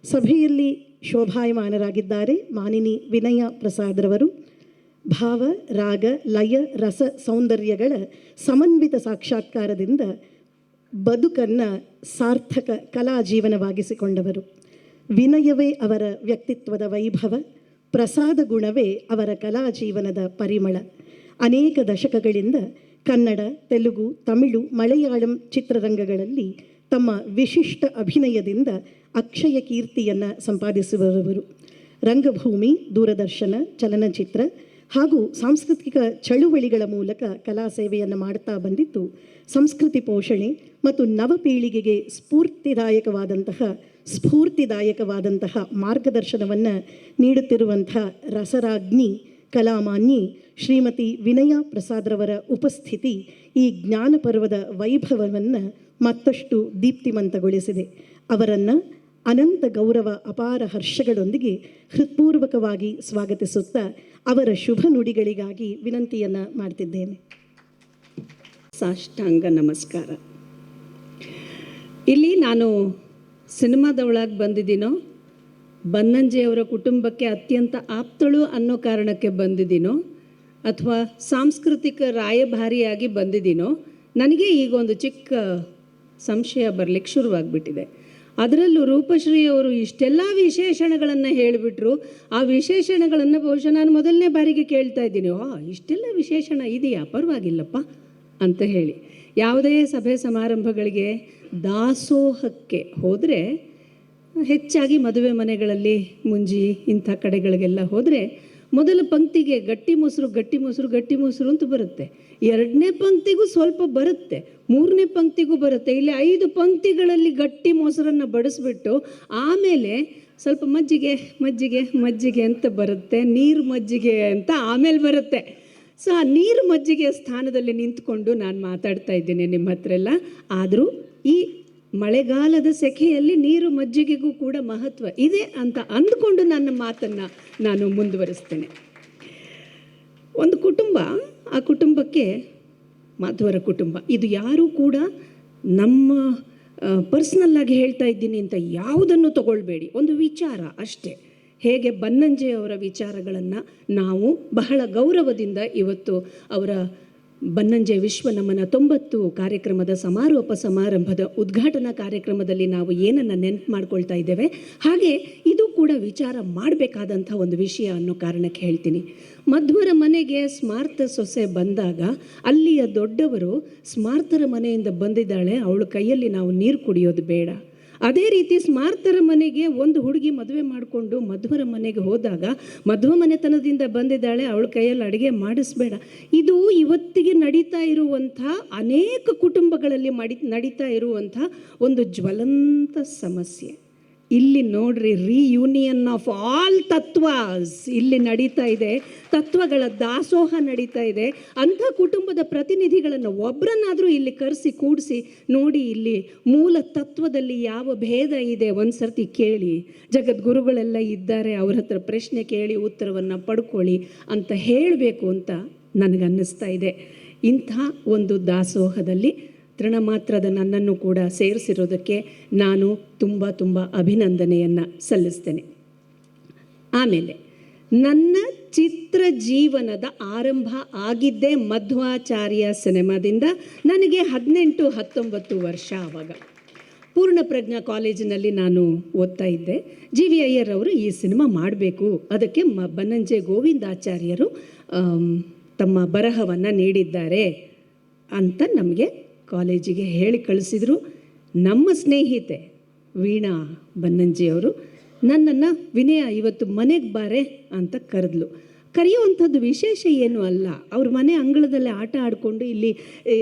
ಸಭೆಯಲ್ಲಿ ಶೋಭಾಯಮಾನರಾಗಿದ್ದಾರೆ ಮಾನಿನಿ ವಿನಯ ಪ್ರಸಾದ್ರವರು. ಭಾವ, ರಾಗ, ಲಯ, ರಸ, ಸೌಂದರ್ಯಗಳ ಸಮನ್ವಿತ ಸಾಕ್ಷಾತ್ಕಾರದಿಂದ ಬದುಕನ್ನು ಸಾರ್ಥಕ ಕಲಾ ಜೀವನವಾಗಿಸಿಕೊಂಡವರು. ವಿನಯವೇ ಅವರ ವ್ಯಕ್ತಿತ್ವದ ವೈಭವ, ಪ್ರಸಾದ ಗುಣವೇ ಅವರ ಕಲಾ ಜೀವನದ ಪರಿಮಳ. ಅನೇಕ ದಶಕಗಳಿಂದ ಕನ್ನಡ, ತೆಲುಗು, ತಮಿಳು, ಮಲಯಾಳಂ ಚಿತ್ರರಂಗಗಳಲ್ಲಿ ತಮ್ಮ ವಿಶಿಷ್ಟ ಅಭಿನಯದಿಂದ ಅಕ್ಷಯ ಕೀರ್ತಿಯನ್ನು ಸಂಪಾದಿಸುವವರು. ರಂಗಭೂಮಿ, ದೂರದರ್ಶನ, ಚಲನಚಿತ್ರ ಹಾಗೂ ಸಾಂಸ್ಕೃತಿಕ ಚಳುವಳಿಗಳ ಮೂಲಕ ಕಲಾ ಸೇವೆಯನ್ನು ಮಾಡುತ್ತಾ ಬಂದಿದ್ದು, ಸಂಸ್ಕೃತಿ ಪೋಷಣೆ ಮತ್ತು ನವಪೀಳಿಗೆಗೆ ಸ್ಫೂರ್ತಿದಾಯಕವಾದಂತಹ ಮಾರ್ಗದರ್ಶನವನ್ನು ನೀಡುತ್ತಿರುವಂಥ ರಸರಾಜ್ಞಿ ಕಲಾಮಾನ್ಯೆ ಶ್ರೀಮತಿ ವಿನಯ ಪ್ರಸಾದ್ರವರ ಉಪಸ್ಥಿತಿ ಈ ಜ್ಞಾನ ಪರ್ವದ ವೈಭವವನ್ನು ಮತ್ತಷ್ಟು ದೀಪ್ತಿಮಂತಗೊಳಿಸಿದೆ. ಅವರನ್ನು ಅನಂತ ಗೌರವ, ಅಪಾರ ಹರ್ಷಗಳೊಂದಿಗೆ ಹೃತ್ಪೂರ್ವಕವಾಗಿ ಸ್ವಾಗತಿಸುತ್ತಾ ಅವರ ಶುಭ ನುಡಿಗಳಿಗಾಗಿ ವಿನಂತಿಯನ್ನು ಮಾಡ್ತಿದ್ದೇನೆ. ಸಾಷ್ಟಾಂಗ ನಮಸ್ಕಾರ. ಇಲ್ಲಿ ನಾನು ಸಿನಿಮಾದ ಒಳಗೆ ಬಂದಿದ್ದೀನೋ, ಬನ್ನಂಜೆಯವರ ಕುಟುಂಬಕ್ಕೆ ಅತ್ಯಂತ ಆಪ್ತಳು ಅನ್ನೋ ಕಾರಣಕ್ಕೆ ಬಂದಿದ್ದೀನೋ, ಅಥವಾ ಸಾಂಸ್ಕೃತಿಕ ರಾಯಭಾರಿಯಾಗಿ ಬಂದಿದ್ದೀನೋ, ನನಗೆ ಈಗ ಒಂದು ಚಿಕ್ಕ ಸಂಶಯ ಬರಲಿಕ್ಕೆ ಶುರುವಾಗ್ಬಿಟ್ಟಿದೆ. ಅದರಲ್ಲೂ ರೂಪಶ್ರೀ ಅವರು ಇಷ್ಟೆಲ್ಲ ವಿಶೇಷಣಗಳನ್ನು ಹೇಳಿಬಿಟ್ರು. ಆ ವಿಶೇಷಣಗಳನ್ನು ಬಹುಶಃ ನಾನು ಮೊದಲನೇ ಬಾರಿಗೆ ಕೇಳ್ತಾ ಇದ್ದೀನಿ. ಇಷ್ಟೆಲ್ಲ ವಿಶೇಷಣ ಇದೆಯಾ, ಪರವಾಗಿಲ್ಲಪ್ಪ ಅಂತ ಹೇಳಿ. ಯಾವುದೇ ಸಭೆ ಸಮಾರಂಭಗಳಿಗೆ, ದಾಸೋಹಕ್ಕೆ ಹೋದರೆ, ಹೆಚ್ಚಾಗಿ ಮದುವೆ ಮನೆಗಳಲ್ಲಿ, ಮುಂಜಿ ಇಂಥ ಕಡೆಗಳಿಗೆಲ್ಲ ಹೋದರೆ ಮೊದಲ ಪಂಕ್ತಿಗೆ ಗಟ್ಟಿ ಮೊಸರು ಅಂತ ಬರುತ್ತೆ. ಎರಡನೇ ಪಂಕ್ತಿಗೂ ಸ್ವಲ್ಪ ಬರುತ್ತೆ, ಮೂರನೇ ಪಂಕ್ತಿಗೂ ಬರುತ್ತೆ. ಇಲ್ಲಿ 5 ಪಂಕ್ತಿಗಳಲ್ಲಿ ಗಟ್ಟಿ ಮೊಸರನ್ನು ಬಡಿಸ್ಬಿಟ್ಟು ಆಮೇಲೆ ಸ್ವಲ್ಪ ಮಜ್ಜಿಗೆ ಅಂತ ಬರುತ್ತೆ, ನೀರು ಮಜ್ಜಿಗೆ ಅಂತ ಆಮೇಲೆ ಬರುತ್ತೆ. ಸೊ ಆ ನೀರು ಮಜ್ಜಿಗೆ ಸ್ಥಾನದಲ್ಲಿ ನಿಂತ್ಕೊಂಡು ನಾನು ಮಾತಾಡ್ತಾ ಇದ್ದೀನಿ ನಿಮ್ಮ ಹತ್ರ ಎಲ್ಲ. ಆದರೂ ಈ ಮಳೆಗಾಲದ ಸೆಖೆಯಲ್ಲಿ ನೀರು ಮಜ್ಜಿಗೆಗೂ ಕೂಡ ಮಹತ್ವ ಇದೆ ಅಂತ ಅಂದ್ಕೊಂಡು ನನ್ನ ಮಾತನ್ನು ನಾನು ಮುಂದುವರಿಸ್ತೇನೆ. ಒಂದು ಕುಟುಂಬ, ಆ ಕುಟುಂಬಕ್ಕೆ ಮಾಧವರ ಕುಟುಂಬ, ಇದು ಯಾರೂ ಕೂಡ ನಮ್ಮ ಪರ್ಸ್ನಲ್ಲಾಗಿ ಹೇಳ್ತಾ ಇದ್ದೀನಿ ಅಂತ ಯಾವುದನ್ನು ತಗೊಳ್ಬೇಡಿ, ಒಂದು ವಿಚಾರ ಅಷ್ಟೇ. ಹೇಗೆ ಬನ್ನಂಜೆಯವರ ವಿಚಾರಗಳನ್ನು ನಾವು ಬಹಳ ಗೌರವದಿಂದ ಇವತ್ತು ಅವರ ಬನ್ನಂಜೆ ವಿಶ್ವನಮನ 90 ಕಾರ್ಯಕ್ರಮದ ಸಮಾರೋಪ ಸಮಾರಂಭದ ಉದ್ಘಾಟನಾ ಕಾರ್ಯಕ್ರಮದಲ್ಲಿ ನಾವು ಏನನ್ನು ನೆನಪು ಮಾಡ್ಕೊಳ್ತಾ ಇದ್ದೇವೆ, ಹಾಗೆ ಇದು ಕೂಡ ವಿಚಾರ ಮಾಡಬೇಕಾದಂಥ ಒಂದು ವಿಷಯ ಅನ್ನೋ ಕಾರಣಕ್ಕೆ ಹೇಳ್ತೀನಿ. ಮಧ್ವರ ಮನೆಗೆ ಸ್ಮಾರ್ತ ಸೊಸೆ ಬಂದಾಗ ಅಲ್ಲಿಯ ದೊಡ್ಡವರು ಸ್ಮಾರ್ತರ ಮನೆಯಿಂದ ಬಂದಿದ್ದಾಳೆ, ಅವಳ ಕೈಯಲ್ಲಿ ನಾವು ನೀರು ಕುಡಿಯೋದು ಬೇಡ. ಅದೇ ರೀತಿ ಸ್ಮಾರ್ತರ ಮನೆಗೆ ಒಂದು ಹುಡುಗಿ ಮದುವೆ ಮಾಡಿಕೊಂಡು ಮಧ್ವರ ಮನೆಗೆ ಹೋದಾಗ ಮಧ್ವ ಮನೆತನದಿಂದ ಬಂದಿದ್ದಾಳೆ, ಅವಳ ಕೈಯಲ್ಲಿ ಅಡುಗೆ ಮಾಡಿಸ್ಬೇಡ. ಇದು ಇವತ್ತಿಗೆ ನಡೀತಾ ಇರುವಂಥ ಅನೇಕ ಕುಟುಂಬಗಳಲ್ಲಿ ನಡೀತಾ ಇರುವಂಥ ಒಂದು ಜ್ವಲಂತ ಸಮಸ್ಯೆ. ಇಲ್ಲಿ ನೋಡ್ರಿ, ರಿಯೂನಿಯನ್ ಆಫ್ ಆಲ್ ತತ್ವಾಸ್ ಇಲ್ಲಿ ನಡೀತಾ ಇದೆ, ತತ್ವಗಳ ದಾಸೋಹ ನಡೀತಾ ಇದೆ. ಅಂಥ ಕುಟುಂಬದ ಪ್ರತಿನಿಧಿಗಳನ್ನು ಒಬ್ಬರನ್ನಾದರೂ ಇಲ್ಲಿ ಕರೆಸಿ ಕೂಡಿಸಿ ನೋಡಿ, ಇಲ್ಲಿ ಮೂಲ ತತ್ವದಲ್ಲಿ ಯಾವ ಭೇದ ಇದೆ ಒಂದು ಸರ್ತಿ ಕೇಳಿ, ಜಗದ್ಗುರುಗಳೆಲ್ಲ ಇದ್ದಾರೆ, ಅವ್ರ ಹತ್ರ ಪ್ರಶ್ನೆ ಕೇಳಿ ಉತ್ತರವನ್ನು ಪಡ್ಕೊಳ್ಳಿ ಅಂತ ಹೇಳಬೇಕು ಅಂತ ನನಗನ್ನಿಸ್ತಾ ಇದೆ. ಇಂಥ ಒಂದು ದಾಸೋಹದಲ್ಲಿ ತೃಣಮಾತ್ರದ ನನ್ನನ್ನು ಕೂಡ ಸೇರಿಸಿರೋದಕ್ಕೆ ನಾನು ತುಂಬ ಅಭಿನಂದನೆಯನ್ನು ಸಲ್ಲಿಸ್ತೇನೆ. ಆಮೇಲೆ ನನ್ನ ಚಿತ್ರ ಜೀವನದ ಆರಂಭ ಆಗಿದ್ದೇ ಮಧ್ವಾಚಾರ್ಯ ಸಿನಿಮಾದಿಂದ. ನನಗೆ 18-19 ವರ್ಷ. ಆವಾಗ ಪೂರ್ಣಪ್ರಜ್ಞಾ ಕಾಲೇಜಿನಲ್ಲಿ ನಾನು ಓದ್ತಾ ಇದ್ದೆ. ಜಿ ವಿ ಅಯ್ಯರ್ ಅವರು ಈ ಸಿನಿಮಾ ಮಾಡಬೇಕು, ಅದಕ್ಕೆ ಬನ್ನಂಜೆ ಗೋವಿಂದಾಚಾರ್ಯರು ತಮ್ಮ ಬರಹವನ್ನು ನೀಡಿದ್ದಾರೆ ಅಂತ ನಮಗೆ ಕಾಲೇಜಿಗೆ ಹೇಳಿ ಕಳಿಸಿದರು. ನಮ್ಮ ಸ್ನೇಹಿತೆ ವೀಣಾ ಬನ್ನಂಜಿಯವರು ನನ್ನನ್ನು ವಿನಯ ಇವತ್ತು ಮನೆಗೆ ಬಾರೆ ಅಂತ ಕರೆದ್ಲು. ಕರೆಯುವಂಥದ್ದು ವಿಶೇಷ ಏನೂ ಅಲ್ಲ, ಅವ್ರ ಮನೆ ಅಂಗಳದಲ್ಲೇ ಆಟ ಆಡಿಕೊಂಡು, ಇಲ್ಲಿ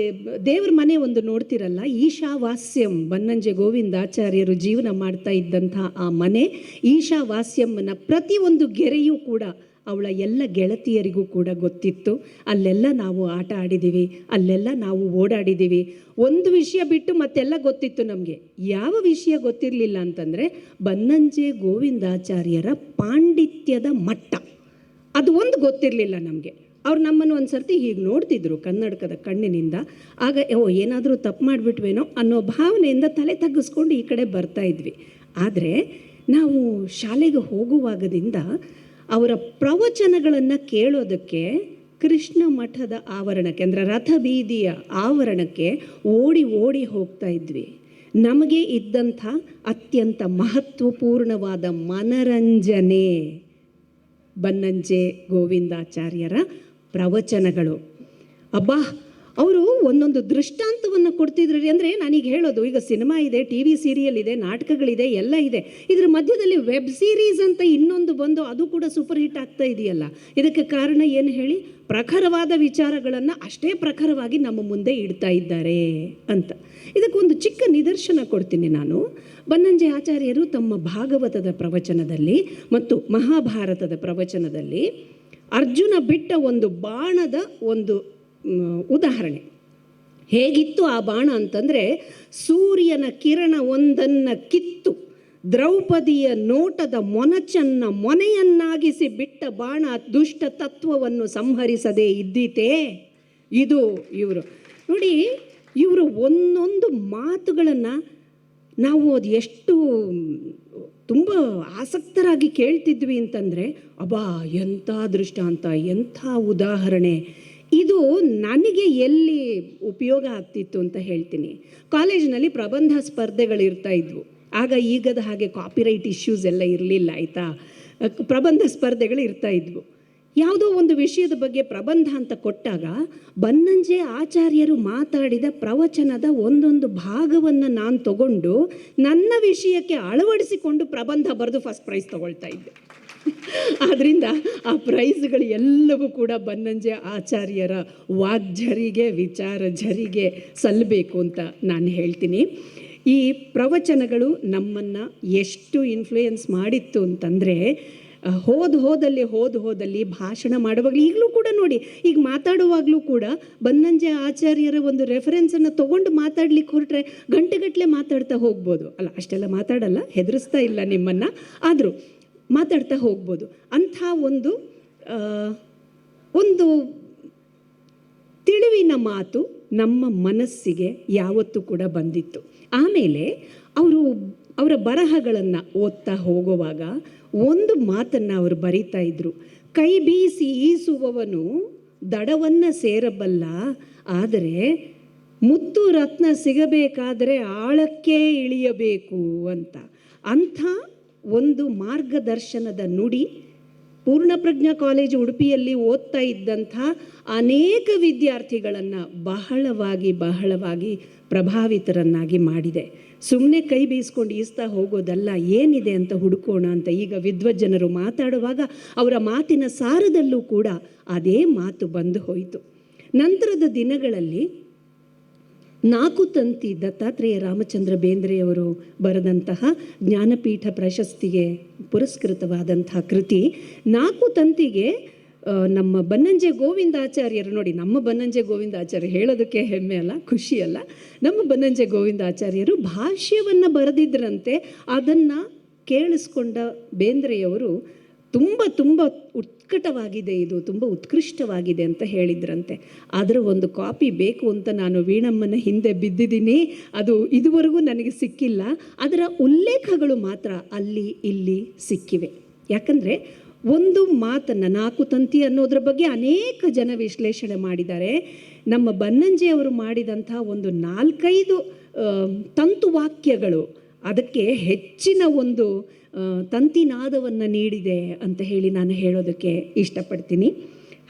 ದೇವ್ರ ಮನೆ ಒಂದು ನೋಡ್ತಿರಲ್ಲ, ಈಶಾವಾಸ್ಯಂ, ಬನ್ನಂಜೆ ಗೋವಿಂದಾಚಾರ್ಯರು ಜೀವನ ಮಾಡ್ತಾ ಇದ್ದಂಥ ಆ ಮನೆ ಈಶಾವಾಸ್ಯಂನ ಪ್ರತಿಯೊಂದು ಗೆರೆಯೂ ಕೂಡ ಅವಳ ಎಲ್ಲ ಗೆಳತಿಯರಿಗೂ ಕೂಡ ಗೊತ್ತಿತ್ತು. ಅಲ್ಲೆಲ್ಲ ನಾವು ಆಟ ಆಡಿದ್ದೀವಿ, ಅಲ್ಲೆಲ್ಲ ನಾವು ಓಡಾಡಿದ್ದೀವಿ. ಒಂದು ವಿಷಯ ಬಿಟ್ಟು ಮತ್ತೆಲ್ಲ ಗೊತ್ತಿತ್ತು ನಮಗೆ. ಯಾವ ವಿಷಯ ಗೊತ್ತಿರಲಿಲ್ಲ ಅಂತಂದರೆ ಬನ್ನಂಜೆ ಗೋವಿಂದಾಚಾರ್ಯರ ಪಾಂಡಿತ್ಯದ ಮಟ್ಟ, ಅದು ಒಂದು ಗೊತ್ತಿರಲಿಲ್ಲ ನಮಗೆ. ಅವ್ರು ನಮ್ಮನ್ನು ಒಂದು ಸರ್ತಿ ಹೀಗೆ ನೋಡ್ತಿದ್ರು ಕನ್ನಡಕದ ಕಣ್ಣಿನಿಂದ. ಆಗ ಏನಾದರೂ ತಪ್ಪು ಮಾಡಿಬಿಟ್ವೇನೋ ಅನ್ನೋ ಭಾವನೆಯಿಂದ ತಲೆ ತಗ್ಗಿಸ್ಕೊಂಡು ಈ ಕಡೆ ಬರ್ತಾ ಇದ್ವಿ. ಆದರೆ ನಾವು ಶಾಲೆಗೆ ಹೋಗುವಾಗದಿಂದ ಅವರ ಪ್ರವಚನಗಳನ್ನು ಕೇಳೋದಕ್ಕೆ ಕೃಷ್ಣ ಮಠದ ಆವರಣಕ್ಕೆ, ಅಂದರೆ ರಥಬೀದಿಯ ಆವರಣಕ್ಕೆ ಓಡಿ ಓಡಿ ಹೋಗ್ತಾ ಇದ್ವಿ. ನಮಗೆ ಇದ್ದಂಥ ಅತ್ಯಂತ ಮಹತ್ವಪೂರ್ಣವಾದ ಮನರಂಜನೆ ಬನ್ನಂಜೆ ಗೋವಿಂದಾಚಾರ್ಯರ ಪ್ರವಚನಗಳು. ಅಬ್ಬಾ, ಅವರು ಒಂದೊಂದು ದೃಷ್ಟಾಂತವನ್ನು ಕೊಡ್ತಿದ್ರು ರೀ. ಅಂದರೆ ನಾನೀಗ ಹೇಳೋದು, ಈಗ ಸಿನಿಮಾ ಇದೆ, ಟಿ ವಿ ಸೀರಿಯಲ್ ಇದೆ, ನಾಟಕಗಳಿದೆ, ಎಲ್ಲ ಇದೆ. ಇದ್ರ ಮಧ್ಯದಲ್ಲಿ ವೆಬ್ ಸೀರೀಸ್ ಅಂತ ಇನ್ನೊಂದು ಬಂದು ಅದು ಕೂಡ ಸೂಪರ್ ಹಿಟ್ ಆಗ್ತಾ ಇದೆಯಲ್ಲ. ಇದಕ್ಕೆ ಕಾರಣ ಏನು ಹೇಳಿ? ಪ್ರಖರವಾದ ವಿಚಾರಗಳನ್ನು ಅಷ್ಟೇ ಪ್ರಖರವಾಗಿ ನಮ್ಮ ಮುಂದೆ ಇಡ್ತಾ ಇದ್ದಾರೆ ಅಂತ. ಇದಕ್ಕೊಂದು ಚಿಕ್ಕ ನಿದರ್ಶನ ಕೊಡ್ತೀನಿ ನಾನು. ಬನ್ನಂಜೆ ಆಚಾರ್ಯರು ತಮ್ಮ ಭಾಗವತದ ಪ್ರವಚನದಲ್ಲಿ ಮತ್ತು ಮಹಾಭಾರತದ ಪ್ರವಚನದಲ್ಲಿ ಅರ್ಜುನ ಬಿಟ್ಟ ಒಂದು ಬಾಣದ ಒಂದು ಉದಾಹರಣೆ ಹೇಗಿತ್ತು ಆ ಬಾಣ ಅಂತಂದರೆ, ಸೂರ್ಯನ ಕಿರಣ ಒಂದನ್ನು ಕಿತ್ತು ದ್ರೌಪದಿಯ ನೋಟದ ಮೊನೆಯನ್ನಾಗಿಸಿ ಬಿಟ್ಟ ಬಾಣ ದುಷ್ಟ ತತ್ವವನ್ನು ಸಂಹರಿಸದೇ ಇದ್ದೀತೆ. ಇದು ಇವರು ನೋಡಿ, ಇವರು ಒಂದೊಂದು ಮಾತುಗಳನ್ನು ನಾವು ಅದು ಎಷ್ಟು ತುಂಬ ಆಸಕ್ತರಾಗಿ ಕೇಳ್ತಿದ್ವಿ ಅಂತಂದರೆ, ಅಬ್ಬಾ ಎಂಥ ದೃಷ್ಟಾಂತ, ಎಂಥ ಉದಾಹರಣೆ. ಇದು ನನಗೆ ಎಲ್ಲಿ ಉಪಯೋಗ ಆಗ್ತಿತ್ತು ಅಂತ ಹೇಳ್ತೀನಿ. ಕಾಲೇಜಿನಲ್ಲಿ ಪ್ರಬಂಧ ಸ್ಪರ್ಧೆಗಳಿರ್ತಾ ಇದ್ವು. ಆಗ ಈಗದ ಹಾಗೆ ಕಾಪಿರೈಟ್ ಇಶ್ಯೂಸ್ ಎಲ್ಲ ಇರಲಿಲ್ಲ, ಆಯಿತಾ. ಪ್ರಬಂಧ ಸ್ಪರ್ಧೆಗಳು ಇರ್ತಾ ಇದ್ವು. ಯಾವುದೋ ಒಂದು ವಿಷಯದ ಬಗ್ಗೆ ಪ್ರಬಂಧ ಅಂತ ಕೊಟ್ಟಾಗ ಬನ್ನಂಜೆ ಆಚಾರ್ಯರು ಮಾತಾಡಿದ ಪ್ರವಚನದ ಒಂದೊಂದು ಭಾಗವನ್ನು ನಾನು ತಗೊಂಡು ನನ್ನ ವಿಷಯಕ್ಕೆ ಅಳವಡಿಸಿಕೊಂಡು ಪ್ರಬಂಧ ಬರೆದು ಫಸ್ಟ್ ಪ್ರೈಸ್ ತಗೊಳ್ತಾ ಇದ್ದೆ. ಆದ್ದರಿಂದ ಆ ಪ್ರೈಸ್ಗಳು ಎಲ್ಲವೂ ಕೂಡ ಬನ್ನಂಜೆ ಆಚಾರ್ಯರ ವಾಗ್ಝರಿಗೆ, ವಿಚಾರ ಝರಿಗೆ ಸಲ್ಲಬೇಕು ಅಂತ ನಾನು ಹೇಳ್ತೀನಿ. ಈ ಪ್ರವಚನಗಳು ನಮ್ಮನ್ನು ಎಷ್ಟು ಇನ್ಫ್ಲೂಯೆನ್ಸ್ ಮಾಡಿತ್ತು ಅಂತಂದರೆ, ಹೋದಲ್ಲಿ ಭಾಷಣ ಮಾಡುವಾಗಲೂ, ಈಗಲೂ ಕೂಡ ನೋಡಿ, ಈಗ ಮಾತಾಡುವಾಗಲೂ ಕೂಡ ಬನ್ನಂಜೆ ಆಚಾರ್ಯರ ಒಂದು ರೆಫರೆನ್ಸನ್ನು ತೊಗೊಂಡು ಮಾತಾಡ್ಲಿಕ್ಕೆ ಹೊರಟ್ರೆ ಗಂಟೆಗಟ್ಟಲೆ ಮಾತಾಡ್ತಾ ಹೋಗ್ಬೋದು. ಅಲ್ಲ, ಅಷ್ಟೆಲ್ಲ ಮಾತಾಡಲ್ಲ, ಹೆದರಿಸ್ತಾ ಇಲ್ಲ ನಿಮ್ಮನ್ನು, ಆದರೂ ಮಾತಾಡ್ತಾ ಹೋಗ್ಬೋದು. ಅಂಥ ಒಂದು ತಿಳಿವಿನ ಮಾತು ನಮ್ಮ ಮನಸ್ಸಿಗೆ ಯಾವತ್ತೂ ಕೂಡ ಬಂದಿತ್ತು. ಆಮೇಲೆ ಅವರ ಬರಹಗಳನ್ನು ಓದ್ತಾ ಹೋಗುವಾಗ ಒಂದು ಮಾತನ್ನು ಅವರು ಬರೀತಾ ಇದ್ರು. ಕೈ ಬೀಸಿ ಈಸುವವನು ದಡವನ್ನು ಸೇರಬಲ್ಲ, ಆದರೆ ಮುತ್ತು ರತ್ನ ಸಿಗಬೇಕಾದರೆ ಆಳಕ್ಕೆ ಇಳಿಯಬೇಕು ಅಂತ. ಅಂಥ ಒಂದು ಮಾರ್ಗದರ್ಶನದ ನುಡಿ ಪೂರ್ಣಪ್ರಜ್ಞಾ ಕಾಲೇಜು ಉಡುಪಿಯಲ್ಲಿ ಓದ್ತಾ ಇದ್ದಂಥ ಅನೇಕ ವಿದ್ಯಾರ್ಥಿಗಳನ್ನು ಬಹಳವಾಗಿ ಪ್ರಭಾವಿತರನ್ನಾಗಿ ಮಾಡಿದೆ. ಸುಮ್ಮನೆ ಕೈ ಬೀಸ್ಕೊಂಡು ಈಸ್ತಾ ಹೋಗೋದಲ್ಲ, ಏನಿದೆ ಅಂತ ಹುಡುಕೋಣ ಅಂತ. ಈಗ ವಿದ್ವಜ್ಜನರು ಮಾತಾಡುವಾಗ ಅವರ ಮಾತಿನ ಸಾರದಲ್ಲೂ ಕೂಡ ಅದೇ ಮಾತು ಬಂದು ಹೋಯಿತು. ನಂತರದ ದಿನಗಳಲ್ಲಿ 4 ತಂತಿ ದತ್ತಾತ್ರೇಯ ರಾಮಚಂದ್ರ ಬೇಂದ್ರೆಯವರು ಬರೆದಂತಹ ಜ್ಞಾನಪೀಠ ಪ್ರಶಸ್ತಿಗೆ ಪುರಸ್ಕೃತವಾದಂತಹ ಕೃತಿ 4 ತಂತಿಗೆ ನಮ್ಮ ಬನ್ನಂಜೆ ಗೋವಿಂದಾಚಾರ್ಯರು, ನೋಡಿ, ನಮ್ಮ ಬನ್ನಂಜೆ ಗೋವಿಂದಾಚಾರ್ಯ ಹೇಳೋದಕ್ಕೆ ಹೆಮ್ಮೆ ಅಲ್ಲ, ಖುಷಿ ಅಲ್ಲ, ನಮ್ಮ ಬನ್ನಂಜೆ ಗೋವಿಂದಾಚಾರ್ಯರು ಭಾಷ್ಯವನ್ನು ಬರೆದಿದ್ದರಂತೆ. ಅದನ್ನು ಕೇಳಿಸ್ಕೊಂಡ ಬೇಂದ್ರೆಯವರು ತುಂಬ ಉತ್ಕಟವಾಗಿದೆ, ಇದು ತುಂಬ ಉತ್ಕೃಷ್ಟವಾಗಿದೆ ಅಂತ ಹೇಳಿದ್ರಂತೆ. ಅದರ ಒಂದು ಕಾಪಿ ಬೇಕು ಅಂತ ನಾನು ವೀಣಮ್ಮನ ಹಿಂದೆ ಬಿದ್ದಿದ್ದೀನಿ. ಅದು ಇದುವರೆಗೂ ನನಗೆ ಸಿಕ್ಕಿಲ್ಲ. ಅದರ ಉಲ್ಲೇಖಗಳು ಮಾತ್ರ ಅಲ್ಲಿ ಇಲ್ಲಿ ಸಿಕ್ಕಿವೆ. ಯಾಕಂದರೆ ಒಂದು ಮಾತನ್ನು 4 ತಂತಿ ಅನ್ನೋದ್ರ ಬಗ್ಗೆ ಅನೇಕ ಜನ ವಿಶ್ಲೇಷಣೆ ಮಾಡಿದ್ದಾರೆ. ನಮ್ಮ ಬನ್ನಂಜೆಯವರು ಮಾಡಿದಂಥ ಒಂದು 4-5 ತಂತುವಾಕ್ಯಗಳು ಅದಕ್ಕೆ ಹೆಚ್ಚಿನ ಒಂದು ತಂತಿನಾದವನ್ನು ನೀಡಿದೆ ಅಂತ ಹೇಳಿ ನಾನು ಹೇಳೋದಕ್ಕೆ ಇಷ್ಟಪಡ್ತೀನಿ.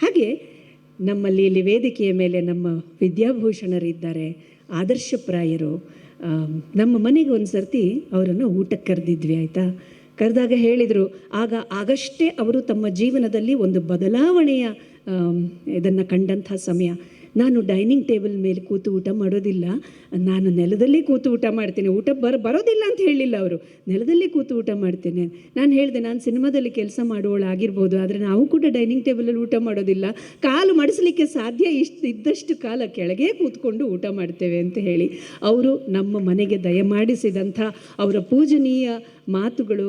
ಹಾಗೆ ನಮ್ಮಲ್ಲಿ ಇಲ್ಲಿ ವೇದಿಕೆಯ ಮೇಲೆ ನಮ್ಮ ವಿದ್ಯಾಭೂಷಣರಿದ್ದಾರೆ, ಆದರ್ಶಪ್ರಾಯರು. ನಮ್ಮ ಮನೆಗೆ ಒಂದು ಸರ್ತಿ ಅವರನ್ನು ಊಟಕ್ಕೆ ಕರೆದಿದ್ವಿ, ಆಯಿತಾ. ಕರೆದಾಗ ಹೇಳಿದರು, ಆಗಷ್ಟೇ ಅವರು ತಮ್ಮ ಜೀವನದಲ್ಲಿ ಒಂದು ಬದಲಾವಣೆಯ ಇದನ್ನು ಕಂಡಂಥ ಸಮಯ. ನಾನು ಡೈನಿಂಗ್ ಟೇಬಲ್ ಮೇಲೆ ಕೂತು ಊಟ ಮಾಡೋದಿಲ್ಲ, ನಾನು ನೆಲದಲ್ಲಿ ಕೂತು ಊಟ ಮಾಡ್ತೇನೆ. ಊಟ ಬರೋದಿಲ್ಲ ಅಂತ ಹೇಳಿಲ್ಲ ಅವರು, ನೆಲದಲ್ಲಿ ಕೂತು ಊಟ ಮಾಡ್ತೇನೆ. ನಾನು ಹೇಳಿದೆ, ನಾನು ಸಿನಿಮಾದಲ್ಲಿ ಕೆಲಸ ಮಾಡುವವಳಾಗಿರ್ಬೋದು, ಆದರೆ ನಾವು ಕೂಡ ಡೈನಿಂಗ್ ಟೇಬಲಲ್ಲಿ ಊಟ ಮಾಡೋದಿಲ್ಲ, ಕಾಲು ಮಡಿಸಲಿಕ್ಕೆ ಸಾಧ್ಯ ಇದ್ದಷ್ಟು ಕಾಲ ಕೆಳಗೆ ಕೂತ್ಕೊಂಡು ಊಟ ಮಾಡ್ತೇವೆ ಅಂತ ಹೇಳಿ ಅವರು ನಮ್ಮ ಮನೆಗೆ ದಯಮಾಡಿಸಿದಂಥ ಅವರ ಪೂಜನೀಯ ಮಾತುಗಳು,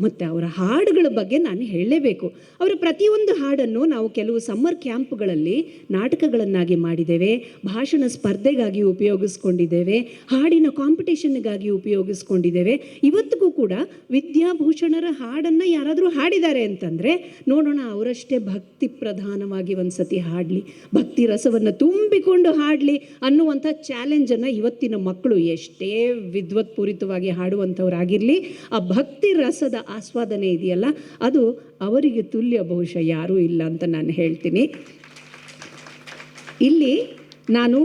ಮತ್ತು ಅವರ ಹಾಡುಗಳ ಬಗ್ಗೆ ನಾನು ಹೇಳಲೇಬೇಕು. ಅವರ ಪ್ರತಿಯೊಂದು ಹಾಡನ್ನು ನಾವು ಕೆಲವು ಸಮ್ಮರ್ ಕ್ಯಾಂಪ್ಗಳಲ್ಲಿ ನಾಟಕಗಳನ್ನಾಗಿ ಮಾಡಿದ್ದೇವೆ, ಭಾಷಣ ಸ್ಪರ್ಧೆಗಾಗಿ ಉಪಯೋಗಿಸ್ಕೊಂಡಿದ್ದೇವೆ, ಹಾಡಿನ ಕಾಂಪಿಟೇಷನ್ಗಾಗಿ ಉಪಯೋಗಿಸ್ಕೊಂಡಿದ್ದೇವೆ. ಇವತ್ತಿಗೂ ಕೂಡ ವಿದ್ಯಾಭೂಷಣರ ಹಾಡನ್ನು ಯಾರಾದರೂ ಹಾಡಿದ್ದಾರೆ ಅಂತಂದರೆ ನೋಡೋಣ, ಅವರಷ್ಟೇ ಭಕ್ತಿ ಪ್ರಧಾನವಾಗಿ ಒಂದು ಸತಿ ಹಾಡಲಿ, ಭಕ್ತಿ ರಸವನ್ನು ತುಂಬಿಕೊಂಡು ಹಾಡಲಿ ಅನ್ನುವಂಥ ಚಾಲೆಂಜನ್ನು ಇವತ್ತಿನ ಮಕ್ಕಳು ಎಷ್ಟೇ ವಿದ್ವತ್ಪೂರಿತವಾಗಿ ಹಾಡುವಂಥವರಾಗಿರಲಿ, ಆ ಭಕ್ತಿ ರಸದ ಆಸ್ವಾದನೆ ಇದೆಯಲ್ಲ, ಅದು ಅವರಿಗೆ ತುಲ್ಯ ಬಹುಶಃ ಯಾರೂ ಇಲ್ಲ ಅಂತ ನಾನು ಹೇಳ್ತೀನಿ. ಇಲ್ಲಿ ನಾನು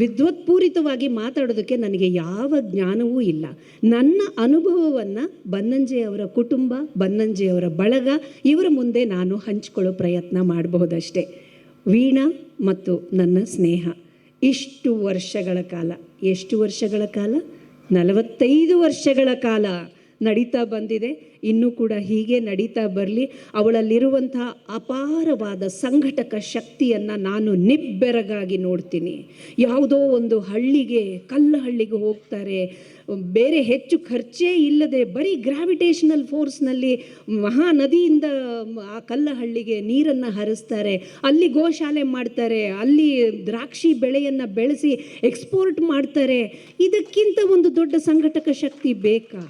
ವಿದ್ವತ್ಪೂರಿತವಾಗಿ ಮಾತಾಡೋದಕ್ಕೆ ನನಗೆ ಯಾವ ಜ್ಞಾನವೂ ಇಲ್ಲ. ನನ್ನ ಅನುಭವವನ್ನು ಬನ್ನಂಜೆಯವರ ಕುಟುಂಬ, ಬನ್ನಂಜೆಯವರ ಬಳಗ ಇವರ ಮುಂದೆ ನಾನು ಹಂಚಿಕೊಳ್ಳೋ ಪ್ರಯತ್ನ ಮಾಡಬಹುದಷ್ಟೇ. ವೀಣಾ ಮತ್ತು ನನ್ನ ಸ್ನೇಹ ಇಷ್ಟು ವರ್ಷಗಳ ಕಾಲ, ಎಷ್ಟು ವರ್ಷಗಳ ಕಾಲ? 45 ವರ್ಷಗಳ ಕಾಲ ನಡೀತಾ ಬಂದಿದೆ. ಇನ್ನೂ ಕೂಡ ಹೀಗೆ ನಡೀತಾ ಬರಲಿ. ಅವಳಲ್ಲಿರುವಂಥ ಅಪಾರವಾದ ಸಂಘಟಕ ಶಕ್ತಿಯನ್ನು ನಾನು ನಿಬ್ಬೆರಗಾಗಿ ನೋಡ್ತೀನಿ. ಯಾವುದೋ ಒಂದು ಹಳ್ಳಿಗೆ, ಕಲ್ಲಹಳ್ಳಿಗೆ ಹೋಗ್ತಾರೆ, ಬೇರೆ ಹೆಚ್ಚು ಖರ್ಚೇ ಇಲ್ಲದೆ ಬರೀ ಗ್ರಾವಿಟೇಷನಲ್ ಫೋರ್ಸ್ನಲ್ಲಿ ಮಹಾನದಿಯಿಂದ ಆ ಕಲ್ಲಹಳ್ಳಿಗೆ ನೀರನ್ನು ಹರಿಸ್ತಾರೆ, ಅಲ್ಲಿ ಗೋಶಾಲೆ ಮಾಡ್ತಾರೆ, ಅಲ್ಲಿ ದ್ರಾಕ್ಷಿ ಬೆಳೆಯನ್ನು ಬೆಳೆಸಿ ಎಕ್ಸ್ಪೋರ್ಟ್ ಮಾಡ್ತಾರೆ. ಇದಕ್ಕಿಂತ ಒಂದು ದೊಡ್ಡ ಸಂಘಟಕ ಶಕ್ತಿ ಬೇಕಾ?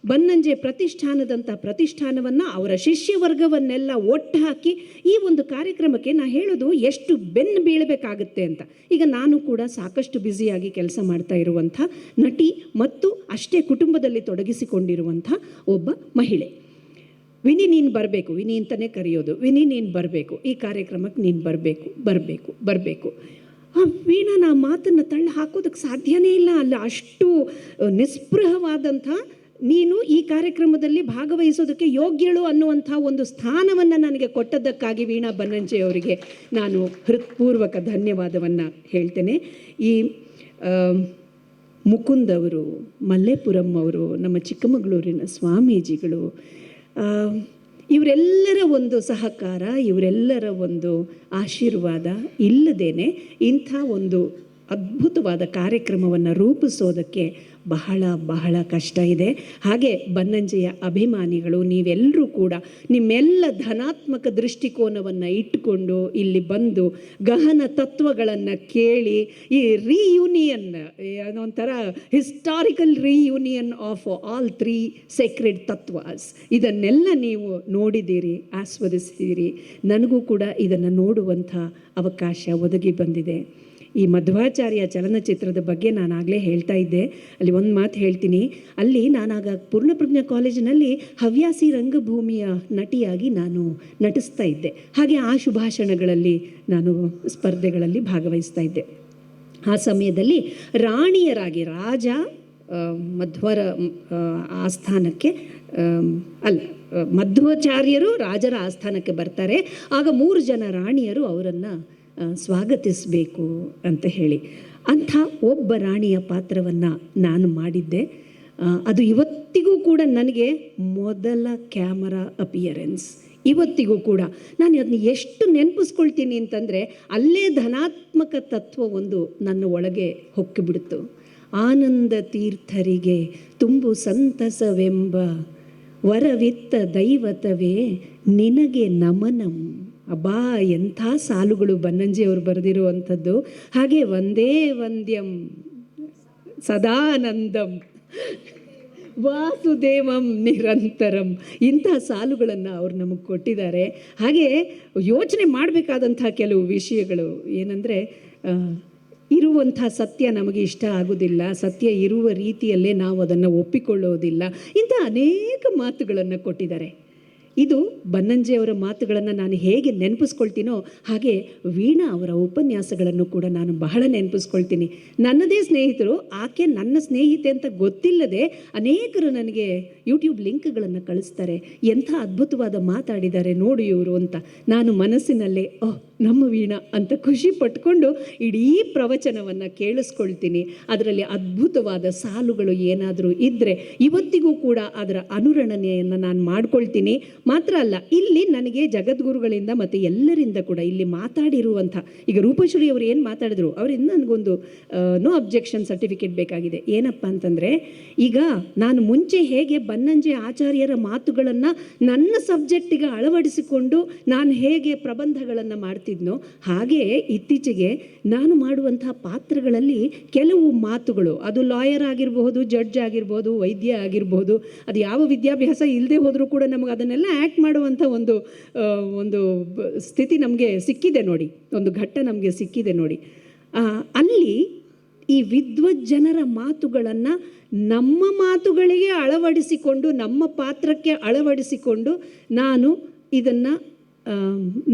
ಬನ್ನಂಜೆ ಪ್ರತಿಷ್ಠಾನದಂಥ ಪ್ರತಿಷ್ಠಾನವನ್ನು, ಅವರ ಶಿಷ್ಯವರ್ಗವನ್ನೆಲ್ಲ ಒಟ್ಟು ಹಾಕಿ ಈ ಒಂದು ಕಾರ್ಯಕ್ರಮಕ್ಕೆ ನಾನು ಹೇಳೋದು ಎಷ್ಟು ಬೆನ್ನು ಬೀಳಬೇಕಾಗುತ್ತೆ ಅಂತ. ಈಗ ನಾನು ಕೂಡ ಸಾಕಷ್ಟು ಬ್ಯುಸಿಯಾಗಿ ಕೆಲಸ ಮಾಡ್ತಾ ಇರುವಂಥ ನಟಿ ಮತ್ತು ಅಷ್ಟೇ ಕುಟುಂಬದಲ್ಲಿ ತೊಡಗಿಸಿಕೊಂಡಿರುವಂಥ ಒಬ್ಬ ಮಹಿಳೆ. ವಿನಿ ನೀನು ಬರಬೇಕು, ವಿನಿ ಅಂತಲೇ ಕರೆಯೋದು, ವಿನಿ ನೀನು ಬರಬೇಕು, ಈ ಕಾರ್ಯಕ್ರಮಕ್ಕೆ ನೀನು ಬರಬೇಕು. ಆ ವೀಣಾ ಮಾತನ್ನು ತಳ್ಳಿ ಹಾಕೋದಕ್ಕೆ ಸಾಧ್ಯನೇ ಇಲ್ಲ. ಅಲ್ಲ, ಅಷ್ಟು ನಿಸ್ಪೃಹವಾದಂಥ, ನೀನು ಈ ಕಾರ್ಯಕ್ರಮದಲ್ಲಿ ಭಾಗವಹಿಸೋದಕ್ಕೆ ಯೋಗ್ಯಳು ಅನ್ನುವಂಥ ಒಂದು ಸ್ಥಾನವನ್ನು ನನಗೆ ಕೊಟ್ಟದ್ದಕ್ಕಾಗಿ ವೀಣಾ ಬನ್ನಂಜೆಯವರಿಗೆ ನಾನು ಹೃತ್ಪೂರ್ವಕ ಧನ್ಯವಾದವನ್ನು ಹೇಳ್ತೇನೆ. ಈ ಮುಕುಂದ್ ಅವರು, ಮಲ್ಲೇಪುರಂ ಅವರು, ನಮ್ಮ ಚಿಕ್ಕಮಗಳೂರಿನ ಸ್ವಾಮೀಜಿಗಳು, ಇವರೆಲ್ಲರ ಒಂದು ಸಹಕಾರ, ಇವರೆಲ್ಲರ ಒಂದು ಆಶೀರ್ವಾದ ಇಲ್ಲದೇನೆ ಇಂಥ ಒಂದು ಅದ್ಭುತವಾದ ಕಾರ್ಯಕ್ರಮವನ್ನು ರೂಪಿಸೋದಕ್ಕೆ ಬಹಳ ಕಷ್ಟ ಇದೆ. ಹಾಗೆ ಬನ್ನಂಜೆಯ ಅಭಿಮಾನಿಗಳು ನೀವೆಲ್ಲರೂ ಕೂಡ ನಿಮ್ಮೆಲ್ಲ ಧನಾತ್ಮಕ ದೃಷ್ಟಿಕೋನವನ್ನು ಇಟ್ಟುಕೊಂಡು ಇಲ್ಲಿ ಬಂದು ಗಹನ ತತ್ವಗಳನ್ನು ಕೇಳಿ ಈ ರೀಯೂನಿಯನ್, ಒಂಥರ ಹಿಸ್ಟಾರಿಕಲ್ ರೀಯೂನಿಯನ್ ಆಫ್ ಆಲ್ 3 ಸೇಕ್ರೆಡ್ ತತ್ವಾಸ್, ಇದನ್ನೆಲ್ಲ ನೀವು ನೋಡಿದ್ದೀರಿ, ಆಸ್ವಾದಿಸಿದ್ದೀರಿ. ನನಗೂ ಕೂಡ ಇದನ್ನು ನೋಡುವಂಥ ಅವಕಾಶ ಒದಗಿ ಬಂದಿದೆ. ಈ ಮಧ್ವಾಚಾರ್ಯ ಚಲನಚಿತ್ರದ ಬಗ್ಗೆ ನಾನಾಗಲೇ ಹೇಳ್ತಾ ಇದ್ದೆ. ಅಲ್ಲಿ ಒಂದು ಮಾತು ಹೇಳ್ತೀನಿ. ಅಲ್ಲಿ ನಾನಾಗ ಪೂರ್ಣಪ್ರಜ್ಞಾ ಕಾಲೇಜಿನಲ್ಲಿ ಹವ್ಯಾಸಿ ರಂಗಭೂಮಿಯ ನಟಿಯಾಗಿ ನಾನು ನಟಿಸ್ತಾ ಇದ್ದೆ. ಹಾಗೆ ಆ ಶುಭಾಷಣಗಳಲ್ಲಿ ನಾನು ಸ್ಪರ್ಧೆಗಳಲ್ಲಿ ಭಾಗವಹಿಸ್ತಾ ಇದ್ದೆ. ಆ ಸಮಯದಲ್ಲಿ ರಾಣಿಯರಾಗಿ ರಾಜ ಮಧ್ವರ ಆಸ್ಥಾನಕ್ಕೆ ಮಧ್ವಾಚಾರ್ಯರು ರಾಜರ ಆಸ್ಥಾನಕ್ಕೆ ಬರ್ತಾರೆ. ಆಗ 3 ಜನ ರಾಣಿಯರು ಅವರನ್ನು ಸ್ವಾಗತಿಸಬೇಕು ಅಂತ ಹೇಳಿ, ಅಂಥ ಒಬ್ಬ ರಾಣಿಯ ಪಾತ್ರವನ್ನು ನಾನು ಮಾಡಿದ್ದೆ. ಅದು ಇವತ್ತಿಗೂ ಕೂಡ ನನಗೆ ಮೊದಲ ಕ್ಯಾಮರಾ ಅಪಿಯರೆನ್ಸ್. ಇವತ್ತಿಗೂ ಕೂಡ ನಾನು ಅದನ್ನ ಎಷ್ಟು ನೆನಪಿಸ್ಕೊಳ್ತೀನಿ ಅಂತಂದರೆ, ಅಲ್ಲೇ ಧನಾತ್ಮಕ ತತ್ವ ಒಂದು ನನ್ನ ಒಳಗೆ ಹೊಕ್ಕಿಬಿಡ್ತು. ಆನಂದ ತೀರ್ಥರಿಗೆ ತುಂಬು ಸಂತಸವೆಂಬ ವರವಿತ್ತ ದೈವತವೇ ನಿನಗೆ ನಮನಂ. ಅಬ್ಬಾ, ಎಂಥ ಸಾಲುಗಳು ಬನ್ನಂಜೆಯವರು ಬರೆದಿರುವಂಥದ್ದು. ಹಾಗೆ ವಂದೇ ವಂದ್ಯಂ ಸದಾನಂದಂ ವಾಸುದೇವಂ ನಿರಂತರಂ, ಇಂಥ ಸಾಲುಗಳನ್ನು ಅವ್ರು ನಮಗೆ ಕೊಟ್ಟಿದ್ದಾರೆ. ಹಾಗೆ ಯೋಚನೆ ಮಾಡಬೇಕಾದಂಥ ಕೆಲವು ವಿಷಯಗಳು ಏನಂದರೆ, ಇರುವಂಥ ಸತ್ಯ ನಮಗೆ ಇಷ್ಟ ಆಗೋದಿಲ್ಲ, ಸತ್ಯ ಇರುವ ರೀತಿಯಲ್ಲೇ ನಾವು ಅದನ್ನು ಒಪ್ಪಿಕೊಳ್ಳೋದಿಲ್ಲ, ಇಂಥ ಅನೇಕ ಮಾತುಗಳನ್ನು ಕೊಟ್ಟಿದ್ದಾರೆ. ಇದು ಬನ್ನಂಜೆಯವರ ಮಾತುಗಳನ್ನು ನಾನು ಹೇಗೆ ನೆನಪಿಸ್ಕೊಳ್ತೀನೋ ಹಾಗೆ ವೀಣಾ ಅವರ ಉಪನ್ಯಾಸಗಳನ್ನು ಕೂಡ ನಾನು ಬಹಳ ನೆನಪಿಸ್ಕೊಳ್ತೀನಿ. ನನ್ನದೇ ಸ್ನೇಹಿತರು, ಆಕೆ ನನ್ನ ಸ್ನೇಹಿತೆ ಅಂತ ಗೊತ್ತಿಲ್ಲದೆ ಅನೇಕರು ನನಗೆ ಯೂಟ್ಯೂಬ್ ಲಿಂಕ್ಗಳನ್ನು ಕಳಿಸ್ತಾರೆ. ಎಂಥ ಅದ್ಭುತವಾದ ಮಾತಾಡಿದ್ದಾರೆ ನೋಡು ಇವರು ಅಂತ. ನಾನು ಮನಸ್ಸಿನಲ್ಲೇ ನಮ್ಮ ವೀಣಾ ಅಂತ ಖುಷಿ ಪಟ್ಕೊಂಡು ಇಡೀ ಪ್ರವಚನವನ್ನು ಕೇಳಿಸ್ಕೊಳ್ತೀನಿ. ಅದರಲ್ಲಿ ಅದ್ಭುತವಾದ ಸಾಲುಗಳು ಏನಾದರೂ ಇದ್ದರೆ ಇವತ್ತಿಗೂ ಕೂಡ ಅದರ ಅನುರಣನೆಯನ್ನು ನಾನು ಮಾಡ್ಕೊಳ್ತೀನಿ. ಮಾತ್ರ ಅಲ್ಲ, ಇಲ್ಲಿ ನನಗೆ ಜಗದ್ಗುರುಗಳಿಂದ ಮತ್ತು ಎಲ್ಲರಿಂದ ಕೂಡ ಇಲ್ಲಿ ಮಾತಾಡಿರುವಂಥ, ಈಗ ರೂಪಶ್ರೀ ಅವರು ಏನು ಮಾತಾಡಿದ್ರು ಅವರಿಂದ ನನಗೊಂದು ನೋ ಅಬ್ಜೆಕ್ಷನ್ ಸರ್ಟಿಫಿಕೇಟ್ ಬೇಕಾಗಿದೆ. ಏನಪ್ಪ ಅಂತಂದರೆ, ಈಗ ನಾನು ಮುಂಚೆ ಹೇಗೆ ಬನ್ನಂಜೆ ಆಚಾರ್ಯರ ಮಾತುಗಳನ್ನು ನನ್ನ ಸಬ್ಜೆಕ್ಟಿಗೆ ಅಳವಡಿಸಿಕೊಂಡು ನಾನು ಹೇಗೆ ಪ್ರಬಂಧಗಳನ್ನು ಮಾಡ್ತಿದ್ನೋ, ಹಾಗೆಯೇ ಇತ್ತೀಚೆಗೆ ನಾನು ಮಾಡುವಂಥ ಪಾತ್ರಗಳಲ್ಲಿ ಕೆಲವು ಮಾತುಗಳು, ಅದು ಲಾಯರ್ ಆಗಿರಬಹುದು, ಜಡ್ಜ್ ಆಗಿರ್ಬೋದು, ವೈದ್ಯ ಆಗಿರ್ಬೋದು, ಅದು ಯಾವ ವಿದ್ಯಾಭ್ಯಾಸ ಇಲ್ಲದೆ ಹೋದರೂ ಕೂಡ ನಮಗೆ ಅದನ್ನೆಲ್ಲ ಆ್ಯಕ್ಟ್ ಮಾಡುವಂಥ ಒಂದು ಸ್ಥಿತಿ ನಮಗೆ ಸಿಕ್ಕಿದೆ ನೋಡಿ, ಒಂದು ಘಟ್ಟ ನಮಗೆ ಸಿಕ್ಕಿದೆ ನೋಡಿ. ಅಲ್ಲಿ ಈ ವಿದ್ವಜ್ಜನರ ಮಾತುಗಳನ್ನು ನಮ್ಮ ಮಾತುಗಳಿಗೆ ಅಳವಡಿಸಿಕೊಂಡು, ನಮ್ಮ ಪಾತ್ರಕ್ಕೆ ಅಳವಡಿಸಿಕೊಂಡು ನಾನು ಇದನ್ನು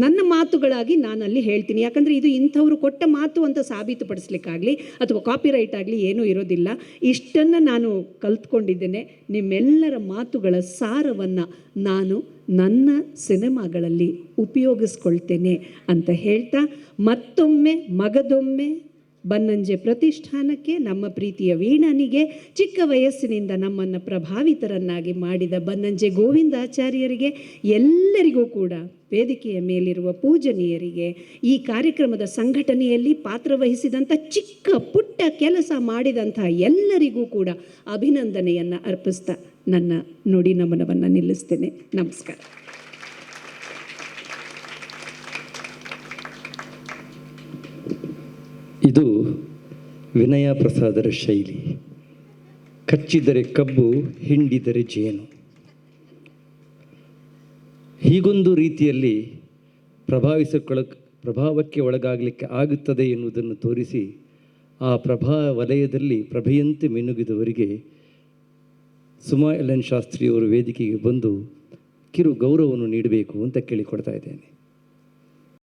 ನನ್ನ ಮಾತುಗಳಾಗಿ ನಾನಲ್ಲಿ ಹೇಳ್ತೀನಿ. ಯಾಕಂದರೆ ಇದು ಇಂಥವ್ರು ಕೊಟ್ಟ ಮಾತು ಅಂತ ಸಾಬೀತುಪಡಿಸ್ಲಿಕ್ಕಾಗಲಿ ಅಥವಾ ಕಾಪಿರೈಟ್ ಆಗಲಿ ಏನೂ ಇರೋದಿಲ್ಲ. ಇಷ್ಟನ್ನು ನಾನು ಕಲ್ತ್ಕೊಂಡಿದ್ದೇನೆ. ನಿಮ್ಮೆಲ್ಲರ ಮಾತುಗಳ ಸಾರವನ್ನು ನಾನು ನನ್ನ ಸಿನಿಮಾಗಳಲ್ಲಿ ಉಪಯೋಗಿಸ್ಕೊಳ್ತೇನೆ ಅಂತ ಹೇಳ್ತಾ, ಮತ್ತೊಮ್ಮೆ ಮಗದೊಮ್ಮೆ ಬನ್ನಂಜೆ ಪ್ರತಿಷ್ಠಾನಕ್ಕೆ, ನಮ್ಮ ಪ್ರೀತಿಯ ವೀಣನಿಗೆ, ಚಿಕ್ಕ ವಯಸ್ಸಿನಿಂದ ನಮ್ಮನ್ನು ಪ್ರಭಾವಿತರನ್ನಾಗಿ ಮಾಡಿದ ಬನ್ನಂಜೆ ಗೋವಿಂದಾಚಾರ್ಯರಿಗೆ, ಎಲ್ಲರಿಗೂ ಕೂಡ ವೇದಿಕೆಯ ಮೇಲಿರುವ ಪೂಜನೀಯರಿಗೆ, ಈ ಕಾರ್ಯಕ್ರಮದ ಸಂಘಟನೆಯಲ್ಲಿ ಪಾತ್ರವಹಿಸಿದಂಥ ಚಿಕ್ಕ ಪುಟ್ಟ ಕೆಲಸ ಮಾಡಿದಂಥ ಎಲ್ಲರಿಗೂ ಕೂಡ ಅಭಿನಂದನೆಯನ್ನು ಅರ್ಪಿಸ್ತಾ ನನ್ನ ನುಡಿ ನಮನವನ್ನು ನಿಲ್ಲಿಸ್ತೇನೆ. ನಮಸ್ಕಾರ. ಇದು ವಿನಯ ಪ್ರಸಾದರ ಶೈಲಿ. ಕಚ್ಚಿದರೆ ಕಬ್ಬು, ಹಿಂಡಿದರೆ ಜೇನು. ಹೀಗೊಂದು ರೀತಿಯಲ್ಲಿ ಪ್ರಭಾವಕ್ಕೆ ಒಳಗಾಗಲಿಕ್ಕೆ ಆಗುತ್ತದೆ ಎನ್ನುವುದನ್ನು ತೋರಿಸಿ, ಆ ವಲಯದಲ್ಲಿ ಪ್ರಭೆಯಂತೆ ಮಿನುಗಿದವರಿಗೆ ಸುಮಾ ಎಲ್ ಎನ್ ಶಾಸ್ತ್ರಿಯವರು ವೇದಿಕೆಗೆ ಬಂದು ಕಿರು ಗೌರವವನ್ನು ನೀಡಬೇಕು ಅಂತ ಕೇಳಿಕೊಡ್ತಾ ಇದ್ದೇನೆ.